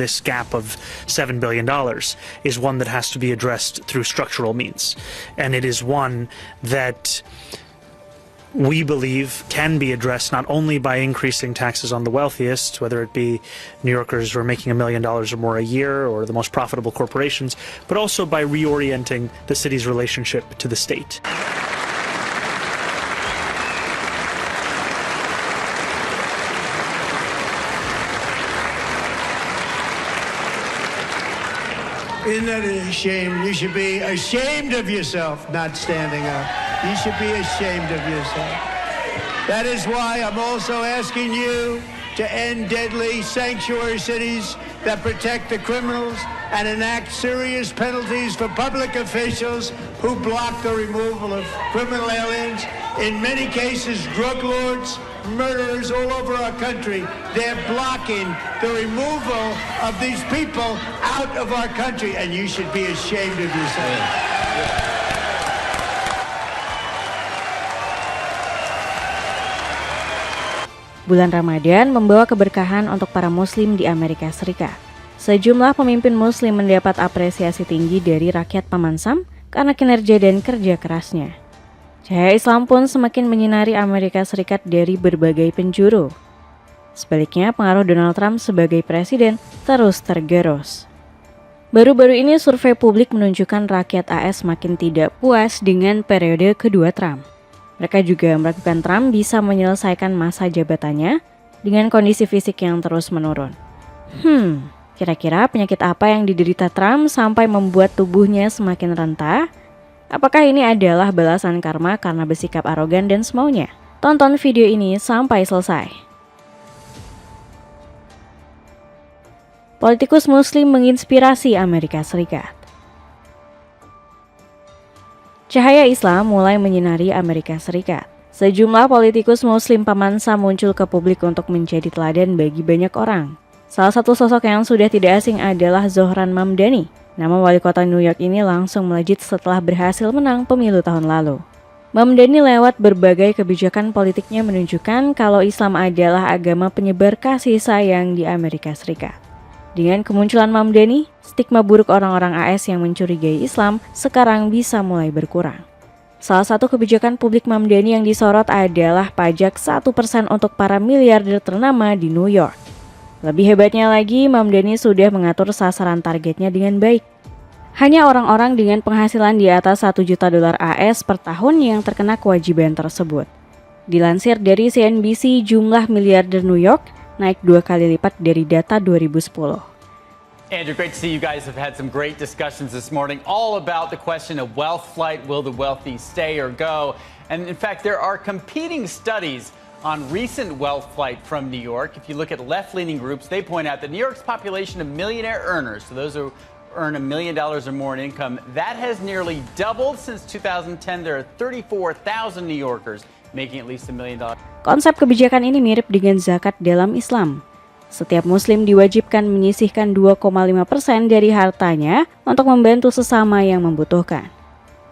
this gap of $7 billion is one that has to be addressed through structural means. And it is one that we believe can be addressed not only by increasing taxes on the wealthiest, whether it be New Yorkers who are making $1 million or more a year or the most profitable corporations, but also by reorienting the city's relationship to the state. Isn't that a shame? You should be ashamed of yourself not standing up. You should be ashamed of yourself. That is why I'm also asking you to end deadly sanctuary cities that protect the criminals and enact serious penalties for public officials who block the removal of criminal aliens. In many cases, drug lords, murderers all over our country, they're blocking the removal of these people out of our country, and you should be ashamed of yourself. Bulan Ramadan membawa keberkahan untuk para muslim di Amerika Serikat. Sejumlah pemimpin muslim mendapat apresiasi tinggi dari rakyat Pamansam karena kinerja dan kerja kerasnya. Cahaya Islam pun semakin menyinari Amerika Serikat dari berbagai penjuru. Sebaliknya, pengaruh Donald Trump sebagai presiden terus tergerus. Baru-baru ini survei publik menunjukkan rakyat AS makin tidak puas dengan periode kedua Trump. Mereka juga meragukan Trump bisa menyelesaikan masa jabatannya dengan kondisi fisik yang terus menurun. Kira-kira penyakit apa yang diderita Trump sampai membuat tubuhnya semakin renta? Apakah ini adalah balasan karma karena bersikap arogan dan semaunya? Tonton video ini sampai selesai. Politikus muslim menginspirasi Amerika Serikat. Cahaya Islam mulai menyinari Amerika Serikat. Sejumlah politikus muslim Pamansa muncul ke publik untuk menjadi teladan bagi banyak orang. Salah satu sosok yang sudah tidak asing adalah Zohran Mamdani. Nama wali kota New York ini langsung melejit setelah berhasil menang pemilu tahun lalu. Mamdani lewat berbagai kebijakan politiknya menunjukkan kalau Islam adalah agama penyebar kasih sayang di Amerika Serikat. Dengan kemunculan Mamdani, stigma buruk orang-orang AS yang mencurigai Islam sekarang bisa mulai berkurang. Salah satu kebijakan publik Mamdani yang disorot adalah pajak 1% untuk para miliarder ternama di New York. Lebih hebatnya lagi, Mamdani sudah mengatur sasaran targetnya dengan baik. Hanya orang-orang dengan penghasilan di atas $1 juta AS per tahun yang terkena kewajiban tersebut. Dilansir dari CNBC, jumlah miliarder New York naik 2 kali lipat dari data 2010. Andrew, great to see you guys have had some great discussions this morning, all about the question of wealth flight. Will the wealthy stay or go? And in fact, there are competing studies on recent wealth flight from New York. If you look at left-leaning groups, they point out that New York's population of millionaire earners, so those who earn $1 million or more in income, that has nearly doubled since 2010. There are 34,000 New Yorkers making at least $1 million. Konsep kebijakan ini mirip dengan zakat dalam Islam. Setiap muslim diwajibkan menyisihkan 2,5% dari hartanya untuk membantu sesama yang membutuhkan.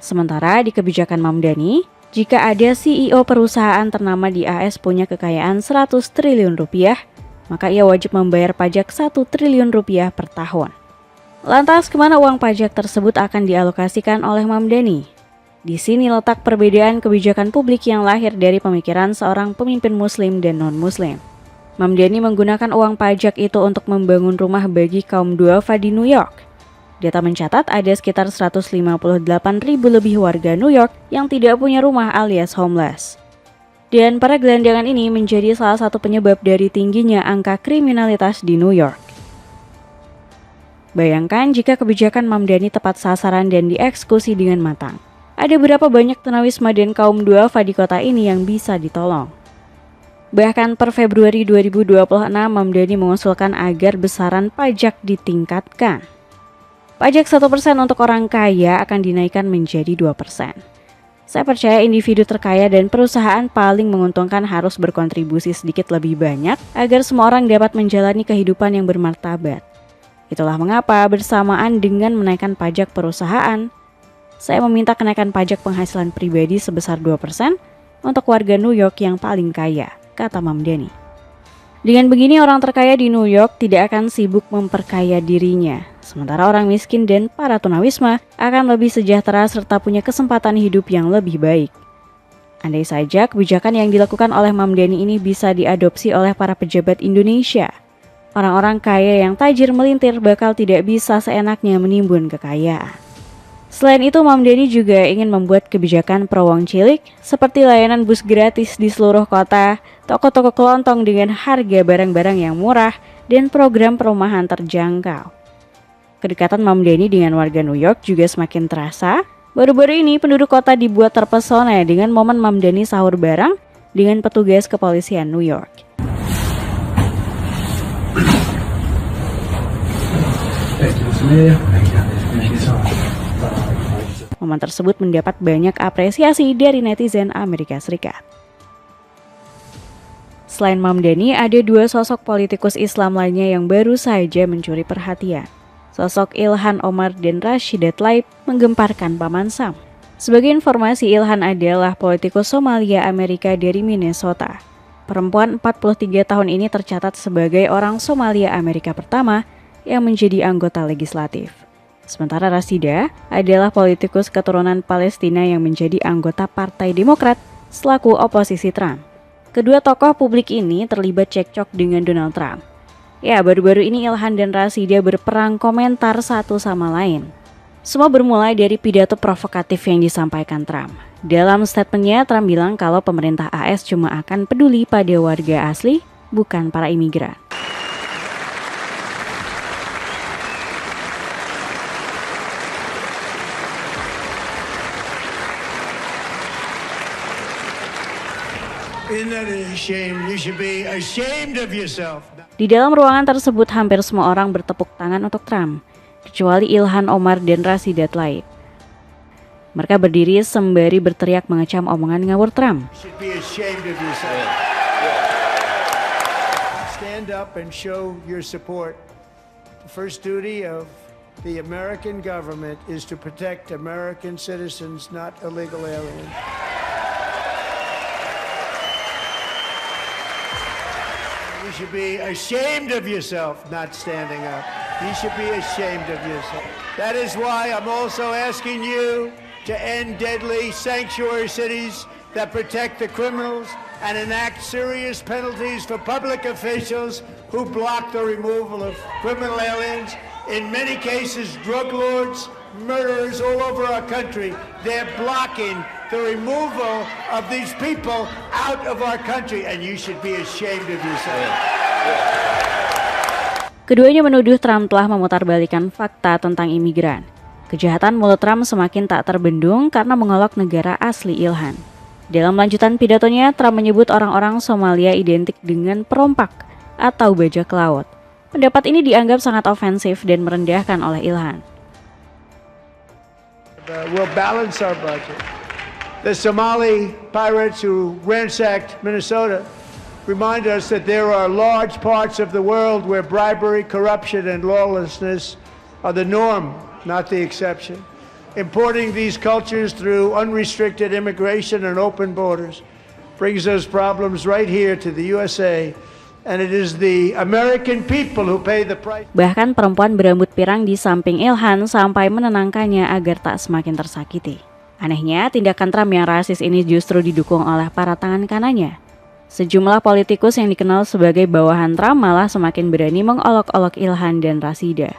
Sementara di kebijakan Mamdani, jika ada CEO perusahaan ternama di AS punya kekayaan 100 triliun rupiah, maka ia wajib membayar pajak 1 triliun rupiah per tahun. Lantas kemana uang pajak tersebut akan dialokasikan oleh Mamdani? Di sini letak perbedaan kebijakan publik yang lahir dari pemikiran seorang pemimpin muslim dan non-muslim. Mamdani menggunakan uang pajak itu untuk membangun rumah bagi kaum duafa di New York. Data mencatat ada sekitar 158.000 lebih warga New York yang tidak punya rumah alias homeless. Dan para gelandangan ini menjadi salah satu penyebab dari tingginya angka kriminalitas di New York. Bayangkan jika kebijakan Mamdani tepat sasaran dan dieksekusi dengan matang. Ada berapa banyak tunawisma dan kaum duafa di kota ini yang bisa ditolong. Bahkan per Februari 2026, Mamdani mengusulkan agar besaran pajak ditingkatkan. Pajak 1% untuk orang kaya akan dinaikkan menjadi 2%. Saya percaya individu terkaya dan perusahaan paling menguntungkan harus berkontribusi sedikit lebih banyak agar semua orang dapat menjalani kehidupan yang bermartabat. Itulah mengapa bersamaan dengan menaikkan pajak perusahaan, saya meminta kenaikan pajak penghasilan pribadi sebesar 2% untuk warga New York yang paling kaya, kata Mamdani. Dengan begini, orang terkaya di New York tidak akan sibuk memperkaya dirinya, sementara orang miskin dan para tunawisma akan lebih sejahtera serta punya kesempatan hidup yang lebih baik. Andai saja kebijakan yang dilakukan oleh Mamdani ini bisa diadopsi oleh para pejabat Indonesia, orang-orang kaya yang tajir melintir bakal tidak bisa seenaknya menimbun kekayaan. Selain itu, Mamdani juga ingin membuat kebijakan pro wong cilik seperti layanan bus gratis di seluruh kota, toko-toko kelontong dengan harga barang-barang yang murah, dan program perumahan terjangkau. Kedekatan Mamdani dengan warga New York juga semakin terasa. Baru-baru ini penduduk kota dibuat terpesona dengan momen Mamdani sahur bareng dengan petugas kepolisian New York. Momen tersebut mendapat banyak apresiasi dari netizen Amerika Serikat. Selain Mamdani, ada dua sosok politikus Islam lainnya yang baru saja mencuri perhatian. Sosok Ilhan Omar dan Rashida Tlaib menggemparkan Paman Sam. Sebagai informasi, Ilhan adalah politikus Somalia Amerika dari Minnesota. Perempuan 43 tahun ini tercatat sebagai orang Somalia Amerika pertama yang menjadi anggota legislatif. Sementara Rashida adalah politikus keturunan Palestina yang menjadi anggota Partai Demokrat selaku oposisi Trump. Kedua tokoh publik ini terlibat cekcok dengan Donald Trump. Ya, baru-baru ini Ilhan dan Rashida berperang komentar satu sama lain. Semua bermulai dari pidato provokatif yang disampaikan Trump. Dalam statementnya, Trump bilang kalau pemerintah AS cuma akan peduli pada warga asli, bukan para imigran. Isn't that a shame? You should be ashamed of yourself. Di dalam ruangan tersebut hampir semua orang bertepuk tangan untuk Trump, kecuali Ilhan Omar dan Rashida Tlaib. Mereka berdiri sembari berteriak mengecam omongan ngawur Trump. You should be ashamed of yourself. Stand up and show your support. The first duty of the American government is to protect American citizens, not illegal aliens. You should be ashamed of yourself not standing up. You should be ashamed of yourself. That is why I'm also asking you to end deadly sanctuary cities that protect the criminals and enact serious penalties for public officials who block the removal of criminal aliens. In many cases, drug lords, murderers all over our country, they're blocking the removal of these people out of our country, and you should be ashamed of yourself. Keduanya menuduh Trump telah memutarbalikkan fakta tentang imigran. Kejahatan mulut Trump semakin tak terbendung karena mengolok negara asli Ilhan. Dalam lanjutan pidatonya, Trump menyebut orang-orang Somalia identik dengan perompak atau bajak laut. Pendapat ini dianggap sangat ofensif dan merendahkan oleh Ilhan. We'll balance our budget. The Somali pirates who ransacked Minnesota remind us that there are large parts of the world where bribery, corruption, and lawlessness are the norm, not the exception. Importing these cultures through unrestricted immigration and open borders brings those problems right here to the USA, and it is the American people who pay the price. Bahkan perempuan berambut pirang di samping Ilhan sampai menenangkannya agar tak semakin tersakiti. Anehnya, tindakan Trump yang rasis ini justru didukung oleh para tangan kanannya. Sejumlah politikus yang dikenal sebagai bawahan Trump malah semakin berani mengolok-olok Ilhan dan Rashida.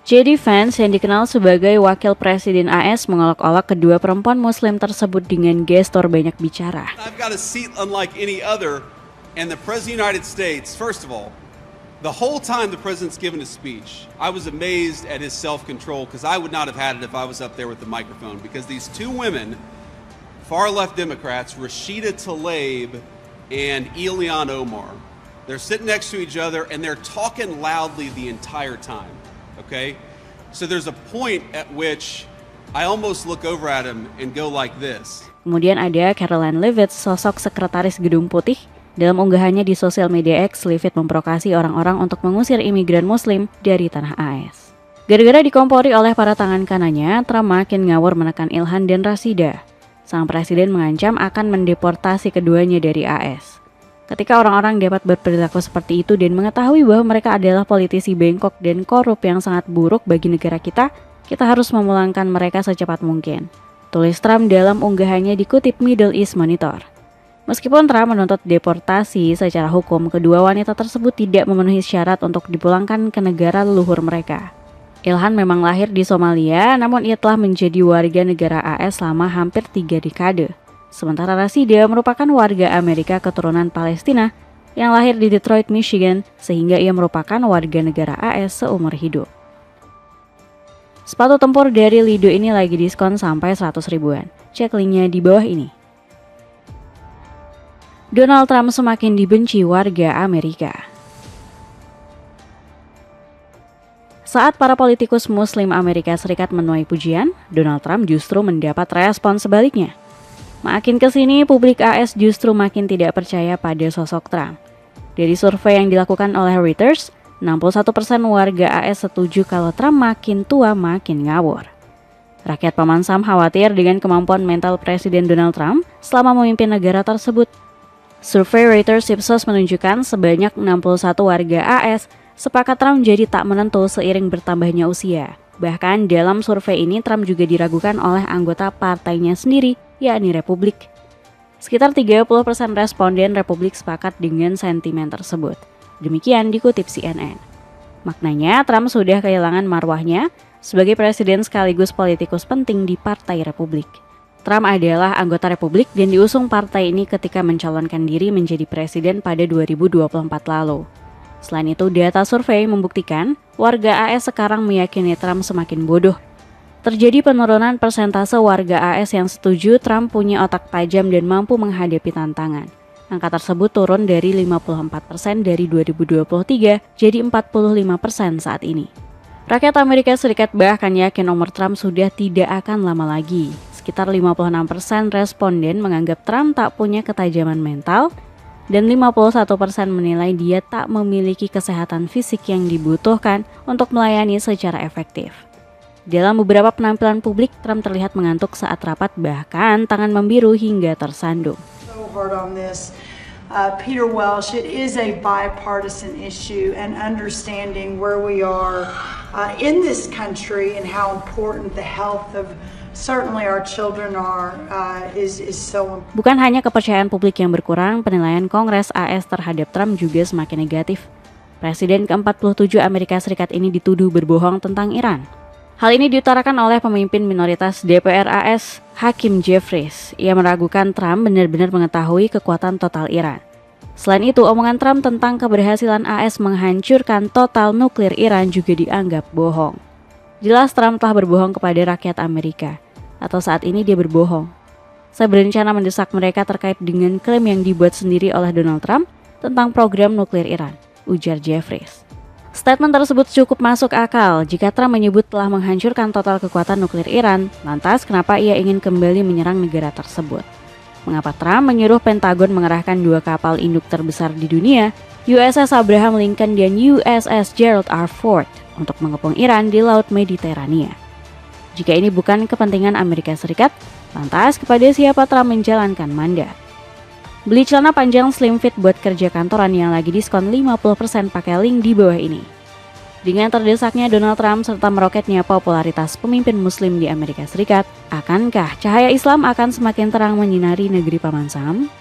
J.D. Vance yang dikenal sebagai wakil presiden AS mengolok-olok kedua perempuan muslim tersebut dengan gestur banyak bicara. I've got a seat unlike any other, and the President of the United States, first of all, the whole time the President's given a speech, I was amazed at his self-control because I would not have had it if I was up there with the microphone, because these two women, far-left Democrats, Rashida Tlaib and Ilhan Omar, they're sitting next to each other and they're talking loudly the entire time, okay? So there's a point at which I almost look over at him and go like this. Kemudian ada Karoline Leavitt, sosok sekretaris Gedung Putih. Dalam unggahannya di sosial media X, Leavitt memprovokasi orang-orang untuk mengusir imigran muslim dari tanah AS. Gara-gara dikompori oleh para tangan kanannya, Trump makin ngawur menekan Ilhan dan Rashida. Sang presiden mengancam akan mendeportasi keduanya dari AS. Ketika orang-orang dapat berperilaku seperti itu dan mengetahui bahwa mereka adalah politisi bengkok dan korup yang sangat buruk bagi negara kita harus memulangkan mereka secepat mungkin. Tulis Trump dalam unggahannya dikutip Middle East Monitor. Meskipun Trump menuntut deportasi secara hukum, kedua wanita tersebut tidak memenuhi syarat untuk dipulangkan ke negara leluhur mereka. Ilhan memang lahir di Somalia, namun ia telah menjadi warga negara AS selama hampir 3 dekade. Sementara Rashida merupakan warga Amerika keturunan Palestina yang lahir di Detroit, Michigan, sehingga ia merupakan warga negara AS seumur hidup. Sepatu tempur dari Lido ini lagi diskon sampai 100 ribuan. Cek linknya di bawah ini. Donald Trump semakin dibenci warga Amerika. Saat para politikus Muslim Amerika Serikat menuai pujian, Donald Trump justru mendapat respon sebaliknya. Makin kesini, publik AS justru makin tidak percaya pada sosok Trump. Dari survei yang dilakukan oleh Reuters, 61% warga AS setuju kalau Trump makin tua makin ngawur. Rakyat Paman Sam khawatir dengan kemampuan mental Presiden Donald Trump selama memimpin negara tersebut. Survei Reuters Ipsos menunjukkan sebanyak 61 warga AS sepakat Trump jadi tak menentu seiring bertambahnya usia. Bahkan dalam survei ini Trump juga diragukan oleh anggota partainya sendiri, yakni Republik. Sekitar 30% responden Republik sepakat dengan sentimen tersebut. Demikian dikutip CNN. Maknanya Trump sudah kehilangan marwahnya sebagai presiden sekaligus politikus penting di Partai Republik. Trump adalah anggota Republik dan diusung partai ini ketika mencalonkan diri menjadi presiden pada 2024 lalu. Selain itu, data survei membuktikan warga AS sekarang meyakini Trump semakin bodoh. Terjadi penurunan persentase warga AS yang setuju Trump punya otak tajam dan mampu menghadapi tantangan. Angka tersebut turun dari 54% dari 2023 jadi 45% saat ini. Rakyat Amerika Serikat bahkan yakin umur Trump sudah tidak akan lama lagi. Sekitar 56% responden menganggap Trump tak punya ketajaman mental, dan 51% menilai dia tak memiliki kesehatan fisik yang dibutuhkan untuk melayani secara efektif. Dalam beberapa penampilan publik, Trump terlihat mengantuk saat rapat, bahkan tangan membiru hingga tersandung. Peter Welch, it is a bipartisan issue, and understanding where we are in this country and how important the health of certainly our children are is so important. Bukan hanya kepercayaan publik yang berkurang, penilaian Kongres AS terhadap Trump juga semakin negatif. Presiden ke-47 Amerika Serikat ini dituduh berbohong tentang Iran. Hal ini diutarakan oleh pemimpin minoritas DPR AS, Hakeem Jeffries. Ia meragukan Trump benar-benar mengetahui kekuatan total Iran. Selain itu, omongan Trump tentang keberhasilan AS menghancurkan total nuklir Iran juga dianggap bohong. Jelas Trump telah berbohong kepada rakyat Amerika. Atau saat ini dia berbohong. Saya berencana mendesak mereka terkait dengan klaim yang dibuat sendiri oleh Donald Trump tentang program nuklir Iran, ujar Jeffries. Statement tersebut cukup masuk akal jika Trump menyebut telah menghancurkan total kekuatan nuklir Iran, lantas kenapa ia ingin kembali menyerang negara tersebut? Mengapa Trump menyuruh Pentagon mengerahkan 2 kapal induk terbesar di dunia, USS Abraham Lincoln dan USS Gerald R. Ford, untuk mengepung Iran di Laut Mediterania? Jika ini bukan kepentingan Amerika Serikat, lantas kepada siapa Trump menjalankan mandat? Beli celana panjang slim fit buat kerja kantoran yang lagi diskon 50% pakai link di bawah ini. Dengan terdesaknya Donald Trump serta meroketnya popularitas pemimpin Muslim di Amerika Serikat, akankah cahaya Islam akan semakin terang menyinari negeri Paman Sam?